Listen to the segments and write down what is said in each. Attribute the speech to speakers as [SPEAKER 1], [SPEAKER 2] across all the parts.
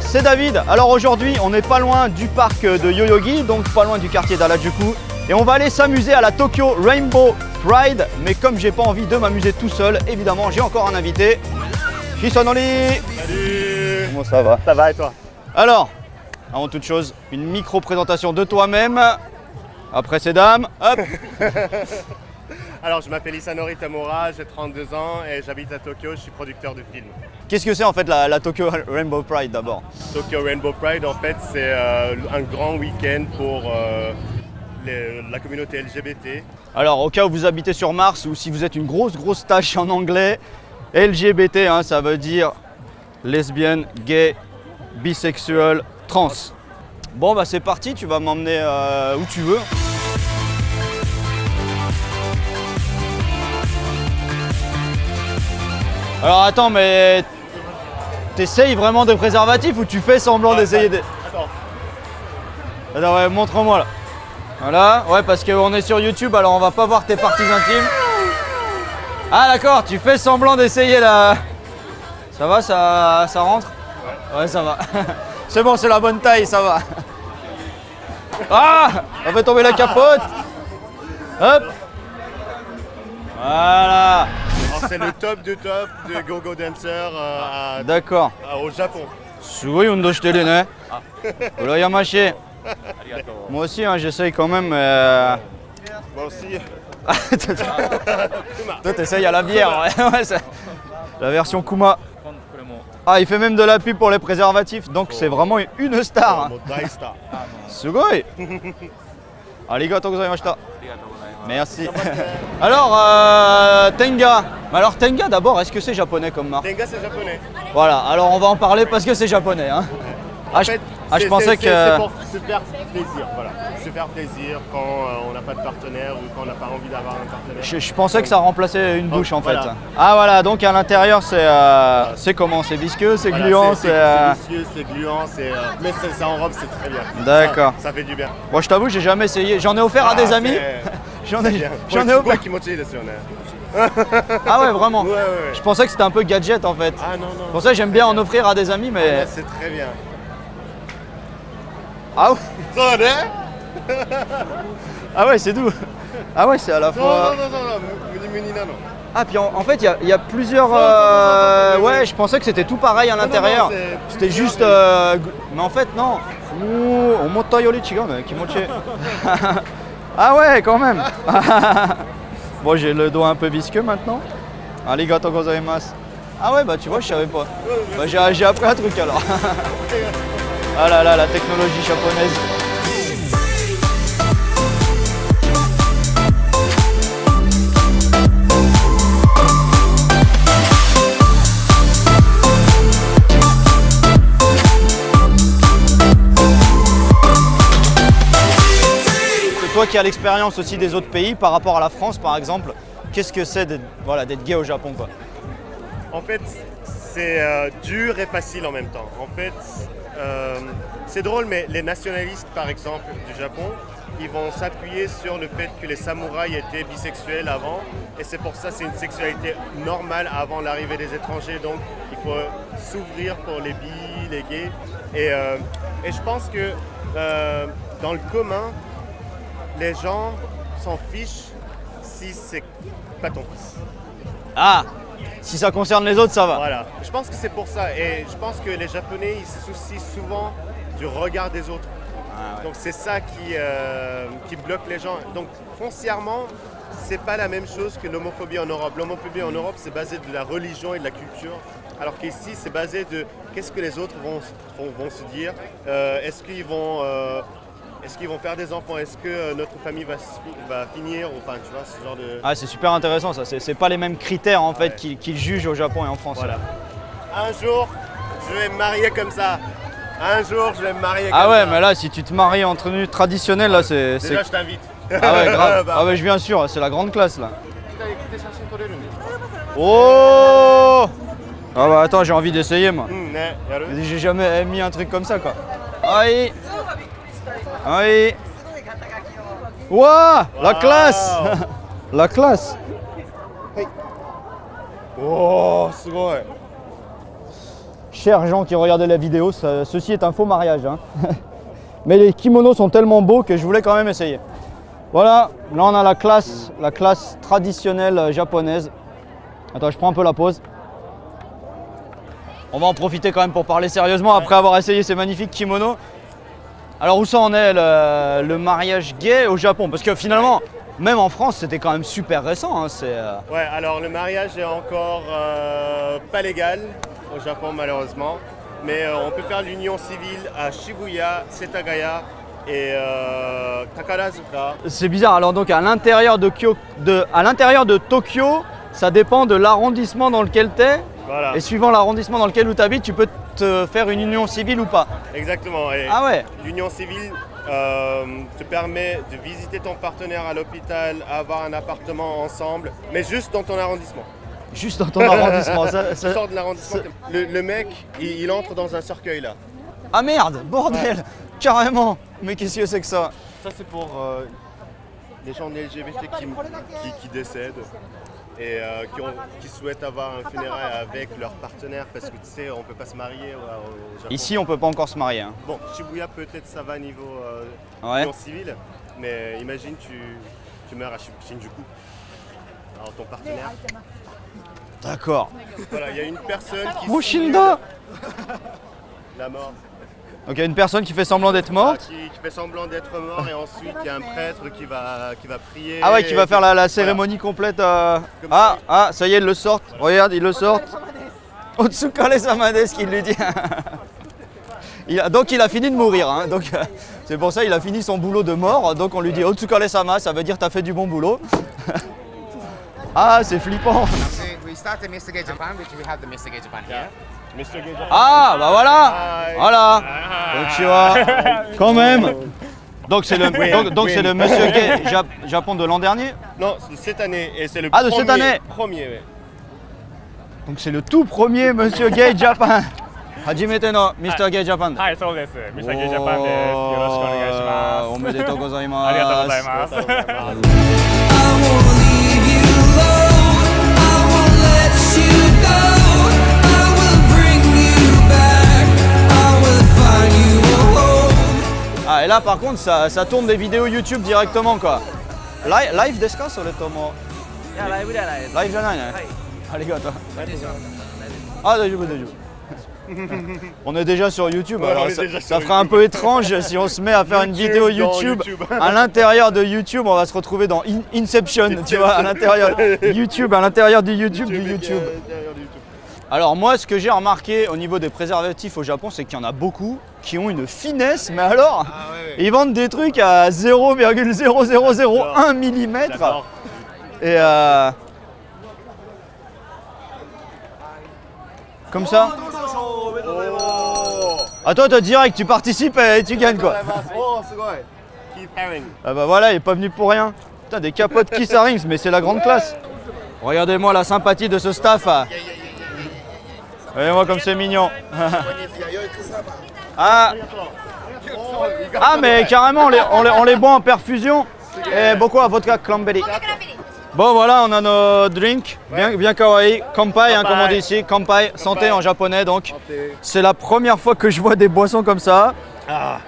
[SPEAKER 1] c'est David. Alors aujourd'hui, on n'est pas loin du parc de Yoyogi, donc pas loin du quartier d'Harajuku. Et on va aller s'amuser à la Tokyo Rainbow Pride. Mais comme j'ai pas envie de m'amuser tout seul, évidemment, j'ai encore un invité. Hisanori.
[SPEAKER 2] Salut.
[SPEAKER 1] Comment ça va?
[SPEAKER 2] Ça va et toi?
[SPEAKER 1] Alors, avant toute chose, une micro-présentation de toi-même. Après ces dames, hop.
[SPEAKER 2] Alors, je m'appelle Hisanori Tamura, j'ai 32 ans et j'habite à Tokyo, je suis producteur de films.
[SPEAKER 1] Qu'est-ce que c'est en fait la Tokyo Rainbow Pride d'abord?
[SPEAKER 2] Tokyo Rainbow Pride, en fait, c'est un grand week-end pour la communauté LGBT.
[SPEAKER 1] Alors, au cas où vous habitez sur Mars ou si vous êtes une grosse tâche en anglais, LGBT, hein, ça veut dire lesbienne, gay, bisexuel, trans. Bon, bah c'est parti, tu vas m'emmener où tu veux. Alors attends, mais t'essayes vraiment de préservatif ou tu fais semblant d'essayer de...
[SPEAKER 2] Attends.
[SPEAKER 1] Attends, ouais, montre-moi là. Voilà, ouais, parce qu'on est sur YouTube, alors on va pas voir tes parties intimes. Ah d'accord, tu fais semblant d'essayer là. Ça va, ça rentre? Ouais, ça va. C'est bon, c'est la bonne taille, ça va. Ah, on fait tomber la capote. Hop. Voilà.
[SPEAKER 2] C'est le top de Go-Go Dancer
[SPEAKER 1] D'accord.
[SPEAKER 2] au Japon.
[SPEAKER 1] Sugoi undo shiteru ne. Urayamashi. Moi aussi, hein, j'essaye quand même.
[SPEAKER 2] Moi aussi.
[SPEAKER 1] Toi, t'essayes à la bière. Ouais, c'est la version Kuma. Ah, il fait même de la pub pour les préservatifs, donc c'est vraiment une star. Hein. Sugoi. Arigatou gozaimashita. Merci. Alors, Tenga. Alors, Tenga d'abord, est-ce que c'est japonais comme marque?
[SPEAKER 2] Tenga, c'est japonais.
[SPEAKER 1] Voilà, alors on va en parler parce que c'est japonais. Hein.
[SPEAKER 2] En fait,
[SPEAKER 1] je pensais que.
[SPEAKER 2] C'est pour se faire plaisir, voilà. Se faire plaisir quand on n'a pas de partenaire ou quand on n'a pas envie d'avoir un partenaire.
[SPEAKER 1] Je pensais que ça remplaçait une bouche en fait.
[SPEAKER 2] Voilà.
[SPEAKER 1] Ah voilà, donc à l'intérieur c'est comment? C'est visqueux, c'est
[SPEAKER 2] Voilà,
[SPEAKER 1] gluant,
[SPEAKER 2] c'est visqueux, c'est gluant, mais ça enrobe, c'est très bien.
[SPEAKER 1] D'accord.
[SPEAKER 2] Ça fait du bien.
[SPEAKER 1] Moi je t'avoue, j'ai jamais essayé. J'en ai offert à des amis. J'en ai offert. Ah ouais, vraiment.
[SPEAKER 2] Ouais.
[SPEAKER 1] Je pensais que c'était un peu gadget en fait.
[SPEAKER 2] Ah non.
[SPEAKER 1] Pour ça, j'aime bien en offrir à des amis, mais.
[SPEAKER 2] C'est très bien.
[SPEAKER 1] Ah ouais.
[SPEAKER 2] Ça, hein?
[SPEAKER 1] Ah ouais, c'est doux. Ah ouais, c'est à la fois.
[SPEAKER 2] Non. Muni nano.
[SPEAKER 1] Ah, puis en fait, il y a plusieurs. Ouais, je pensais que c'était tout pareil à l'intérieur. C'était juste. Mais en fait, non. Ouh, omota yori chigau ne, kimochi. Ah ouais, quand même. Bon, j'ai le doigt un peu visqueux maintenant. Arigatou gozaimasu. Ah ouais, bah tu vois, je savais pas. Bah, j'ai appris un truc alors. Ah là là, la technologie japonaise. Toi qui as l'expérience aussi des autres pays par rapport à la France par exemple, qu'est-ce que c'est d'être gay au Japon quoi?
[SPEAKER 2] En fait, c'est dur et facile en même temps. En fait, c'est drôle, mais les nationalistes par exemple du Japon, ils vont s'appuyer sur le fait que les samouraïs étaient bisexuels avant, et c'est pour ça que c'est une sexualité normale avant l'arrivée des étrangers. Donc il faut s'ouvrir pour les bis, les gays, et je pense que dans le commun, les gens s'en fichent si c'est pas ton fils.
[SPEAKER 1] Ah, si ça concerne les autres, ça va.
[SPEAKER 2] Voilà, je pense que c'est pour ça. Et je pense que les Japonais, ils se soucient souvent du regard des autres.
[SPEAKER 1] Ah, ouais.
[SPEAKER 2] Donc c'est ça qui bloque les gens. Donc foncièrement, c'est pas la même chose que l'homophobie en Europe. L'homophobie en Europe, c'est basé de la religion et de la culture. Alors qu'ici, c'est basé de qu'est-ce que les autres vont se dire. Est-ce qu'ils vont faire des enfants? Est-ce que notre famille va finir? Enfin, tu vois, ce genre de...
[SPEAKER 1] Ah, c'est super intéressant ça. C'est pas les mêmes critères en fait qu'ils jugent au Japon et en France.
[SPEAKER 2] Voilà. Un jour, je vais me marier comme ça. Un jour, je vais me marier comme ça.
[SPEAKER 1] Ah ouais, mais là, si tu te maries en tenue traditionnelle, là, c'est...
[SPEAKER 2] Déjà, je t'invite.
[SPEAKER 1] Ah ouais, grave. Ah ouais, je viens sûr, c'est la grande classe là. Oh! Ah bah attends, j'ai envie d'essayer moi. J'ai jamais mis un truc comme ça quoi. Aïe! Aïe! Ouah! La classe! La classe!
[SPEAKER 2] Oh, すごい。
[SPEAKER 1] chers gens qui regardaient la vidéo, ceci est un faux mariage. Hein. Mais les kimonos sont tellement beaux que je voulais quand même essayer. Voilà, là on a la classe traditionnelle japonaise. Attends, je prends un peu la pause. On va en profiter quand même pour parler sérieusement après avoir essayé ces magnifiques kimonos. Alors où ça en est le mariage gay au Japon? Parce que finalement, même en France, c'était quand même super récent. Hein,
[SPEAKER 2] Ouais, alors le mariage est encore pas légal au Japon malheureusement. Mais on peut faire l'union civile à Shibuya, Setagaya et Takarazuka.
[SPEAKER 1] C'est bizarre, alors donc à l'intérieur de Tokyo, ça dépend de l'arrondissement dans lequel tu es.
[SPEAKER 2] Voilà.
[SPEAKER 1] Et suivant l'arrondissement dans lequel tu habites, tu peux te faire une union civile ou pas.
[SPEAKER 2] Exactement. Et
[SPEAKER 1] ah ouais.
[SPEAKER 2] L'union civile te permet de visiter ton partenaire à l'hôpital, avoir un appartement ensemble, mais juste dans ton arrondissement.
[SPEAKER 1] Juste dans ton arrondissement.
[SPEAKER 2] Tu sors de l'arrondissement. Le mec, il entre dans un cercueil là.
[SPEAKER 1] Ah merde, bordel, carrément. Mais qu'est-ce que c'est que ça?
[SPEAKER 2] Ça c'est pour les gens LGBT qui décèdent et qui souhaitent avoir un funérail avec leur partenaire parce que tu sais, on peut pas se marier au Japon.
[SPEAKER 1] Ici, on peut pas encore se marier. Hein.
[SPEAKER 2] Bon, Shibuya peut-être ça va niveau union civile, mais imagine tu meurs à Shinjuku. Alors ton partenaire.
[SPEAKER 1] D'accord.
[SPEAKER 2] Voilà, il y a une personne qui
[SPEAKER 1] Mushinda.
[SPEAKER 2] La mort.
[SPEAKER 1] Donc il y a une personne qui fait semblant d'être morte.
[SPEAKER 2] Qui fait semblant d'être mort et ensuite il y a un prêtre qui va prier.
[SPEAKER 1] Ah ouais, qui va faire la cérémonie complète. Ça y est, ils le sortent. Regarde, ils le sortent. Otsukare Samades qui lui dit. Donc il a fini de mourir. Hein. Donc c'est pour ça qu'il a fini son boulot de mort. Donc on lui dit Otsukare Sama, ça veut dire t'as fait du bon boulot. Ah, c'est flippant.
[SPEAKER 3] We start the Mr. Gay Japan, which we have the Mr. Gay Japan here.
[SPEAKER 1] Ah, bah voilà. Voilà. Donc tu vois, quand même. Donc c'est le, c'est le Monsieur Gay Japon de l'an dernier.
[SPEAKER 2] Non, c'est de cette année et c'est le
[SPEAKER 1] de cette année.
[SPEAKER 2] Premier, ouais.
[SPEAKER 1] Donc c'est le tout premier Monsieur Gay Japan. Hajimete no Mr. Gay Japan.
[SPEAKER 4] はい、そうです。ミスターゲイジャパンです。よろしくお願いします。
[SPEAKER 1] おめでとうございます。
[SPEAKER 4] ありがとうございます。 Ah, et là par contre ça tourne des vidéos YouTube directement quoi. Live desu ka sore tomo? Live janai ne? Arigato. Ah, daijoubu. On est déjà sur YouTube,
[SPEAKER 2] ouais,
[SPEAKER 1] alors ça fera un peu étrange si on se met à faire une vidéo YouTube. À l'intérieur de YouTube, on va se retrouver dans Inception, tu vois, à l'intérieur YouTube, à l'intérieur du YouTube du YouTube. Alors moi, ce que j'ai remarqué au niveau des préservatifs au Japon, c'est qu'il y en a beaucoup qui ont une finesse, mais alors, ils vendent des trucs à 0,0001 mm. Et comme ça. Ah toi, direct, tu participes et tu gagnes quoi. Ah bah voilà, il est pas venu pour rien. Putain, des capotes Kiss Rings, mais c'est la grande classe. Regardez-moi la sympathie de ce staff. Regardez-moi comme c'est mignon. Ah, mais carrément, on les boit en perfusion. Et beaucoup à vodka cranberry. Bon voilà, on a nos drinks, bien kawaii, kampai, hein, comme on dit ici, kampai, santé en japonais donc. C'est la première fois que je vois des boissons comme ça.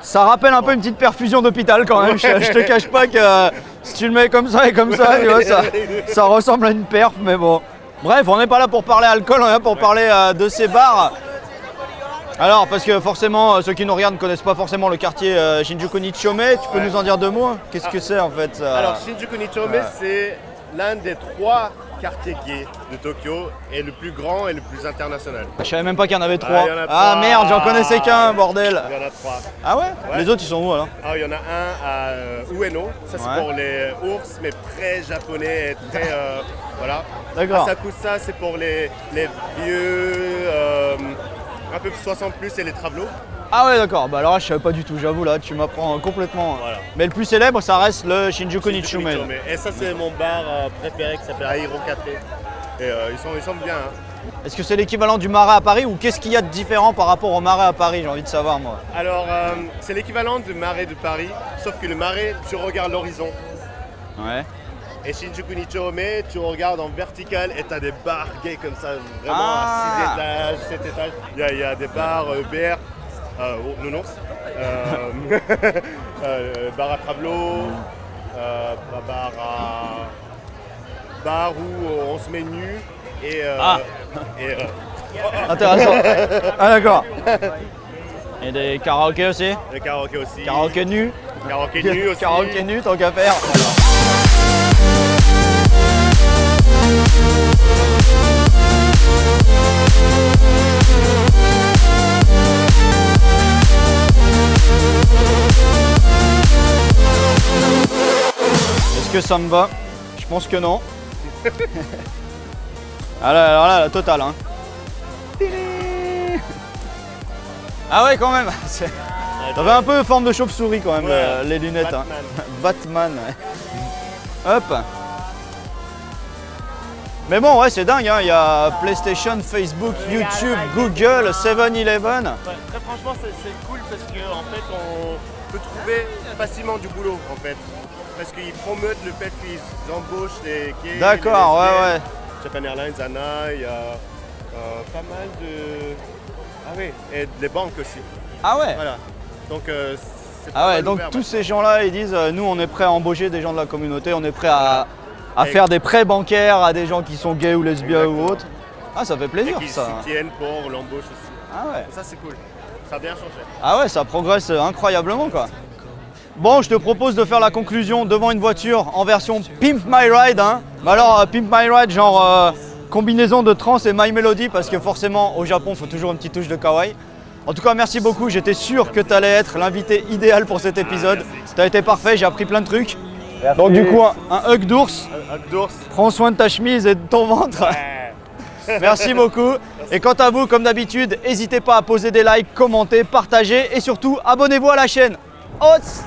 [SPEAKER 1] Ça rappelle un peu une petite perfusion d'hôpital quand même, je te cache pas que si tu le mets comme ça et comme ça, tu vois, ça ressemble à une perf, mais bon. Bref, on n'est pas là pour parler alcool, on est là pour parler de ces bars. Alors, parce que forcément, ceux qui nous regardent ne connaissent pas forcément le quartier Shinjuku Nichome, tu peux nous en dire 2 mots? Qu'est-ce que c'est en fait
[SPEAKER 2] Alors, Shinjuku Nichome, c'est l'un des 3 quartiers gays de Tokyo et le plus grand et le plus international.
[SPEAKER 1] Je savais même pas qu'il y en avait 3.
[SPEAKER 2] Il y en a
[SPEAKER 1] Ah
[SPEAKER 2] 3.
[SPEAKER 1] merde, j'en connaissais qu'un, bordel.
[SPEAKER 2] Il y en a 3.
[SPEAKER 1] Ah ouais, Les autres ils sont où alors?
[SPEAKER 2] Ah, il y en a un à Ueno, ça c'est pour les ours, mais très japonais et très voilà.
[SPEAKER 1] D'accord.
[SPEAKER 2] Asakusa, c'est pour les vieux, un peu 60 plus et les travelots.
[SPEAKER 1] Ah ouais d'accord, bah alors là je savais pas du tout, j'avoue là, tu m'apprends complètement.
[SPEAKER 2] Voilà.
[SPEAKER 1] Mais le plus célèbre ça reste le Shinjuku Nichome.
[SPEAKER 2] Et ça c'est mon bar préféré qui s'appelle Airo Café. Et ils sont bien. Hein.
[SPEAKER 1] Est-ce que c'est l'équivalent du marais à Paris ou qu'est-ce qu'il y a de différent par rapport au marais à Paris? J'ai envie de savoir moi.
[SPEAKER 2] Alors c'est l'équivalent du marais de Paris, sauf que le marais, tu regardes l'horizon.
[SPEAKER 1] Ouais.
[SPEAKER 2] Et Shinjuku Nichome, tu regardes en vertical et tu as des bars gays comme ça, vraiment
[SPEAKER 1] Ah.
[SPEAKER 2] à 6 étages, 7 étages. Il y a des bars BR, nounours, bar à Travelo, bar où on se met nu et,
[SPEAKER 1] Intéressant. Ah d'accord. Et des karaokés aussi.
[SPEAKER 2] le karaoké aussi.
[SPEAKER 1] Karaoké nu.
[SPEAKER 2] Karaoké nu aussi.
[SPEAKER 1] Karaoké nu, tant qu'à faire. Est-ce que ça me va? Je pense que non. Alors là, la totale. Hein. Ah ouais, quand même. Ça fait un peu forme de chauve-souris quand même,
[SPEAKER 2] Ouais.
[SPEAKER 1] les lunettes.
[SPEAKER 2] Batman.
[SPEAKER 1] Hein. Batman. Ouais. Hop. Mais bon, ouais, c'est dingue. Hein. Il y a PlayStation, Facebook, YouTube, Google, 7-Eleven.
[SPEAKER 2] Ouais, très franchement, c'est cool parce qu'en fait, on peut trouver facilement du boulot en fait. Parce qu'ils promettent le fait qu'ils embauchent des gays.
[SPEAKER 1] D'accord,
[SPEAKER 2] des
[SPEAKER 1] ouais,
[SPEAKER 2] lesbiennes.
[SPEAKER 1] ouais.
[SPEAKER 2] Japan Airlines, ANA, il y a pas mal de. Ah oui, et les banques aussi.
[SPEAKER 1] Ah ouais.
[SPEAKER 2] Voilà. Donc, c'est pas
[SPEAKER 1] Ah ouais,
[SPEAKER 2] mal
[SPEAKER 1] donc
[SPEAKER 2] ouvert,
[SPEAKER 1] tous ces gens-là, ils disent nous, on est prêt à embaucher des gens de la communauté, on est prêt à faire des prêts bancaires à des gens qui sont gays ou lesbiens ou autres. Ah, ça fait
[SPEAKER 2] Et
[SPEAKER 1] plaisir
[SPEAKER 2] qu'ils
[SPEAKER 1] ça.
[SPEAKER 2] soutiennent pour l'embauche aussi.
[SPEAKER 1] Ah ouais.
[SPEAKER 2] Ça, c'est cool. Ça a bien changé.
[SPEAKER 1] Ah ouais, ça progresse incroyablement quoi. Bon, je te propose de faire la conclusion devant une voiture en version Pimp My Ride. Hein. Mais alors, Pimp My Ride, genre combinaison de trance et My Melody, parce que forcément, au Japon, il faut toujours une petite touche de kawaii. En tout cas, merci beaucoup. J'étais sûr que tu allais être l'invité idéal pour cet épisode. Tu as été parfait, j'ai appris plein de trucs. Donc du coup, un hug d'ours.
[SPEAKER 2] Un d'ours.
[SPEAKER 1] Prends soin de ta chemise et de ton ventre. Merci beaucoup. Et quant à vous, comme d'habitude, n'hésitez pas à poser des likes, commenter, partager et surtout, abonnez-vous à la chaîne. Os